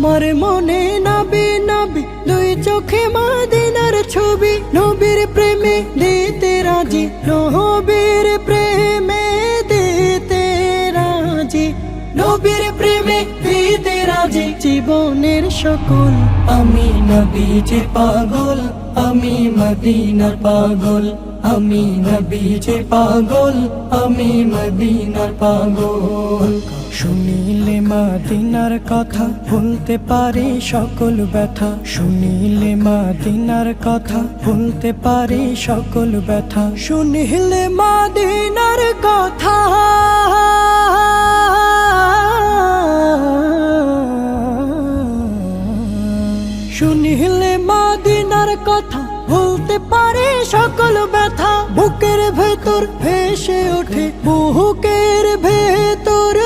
আমার মনে নবী নবী দুই চোখে মদিনার ছবি, নবীর প্রেমে দিতে রাজি, নবীর প্রেমে দিতে রাজি, নবীর প্রেমে দিতে রাজি। জীবনের সকল আমি নবীজির পাগল, আমি মদিনার পাগল, আমি নবীজির পাগল, আমি মদিনার পাগল। শুনিলে মদিনার কথা ভুলতে পারি সকল ব্যথা, শুনিলে মদিনার কথা ভুলতে পারি সকল ব্যথা, শুনিলে মদিনার কথা শুনিলে মদিনার কথা ভুলতে পারে সকল ব্যথা। বুকের ভেতর ভেসে ওঠে, বুকের ভেতর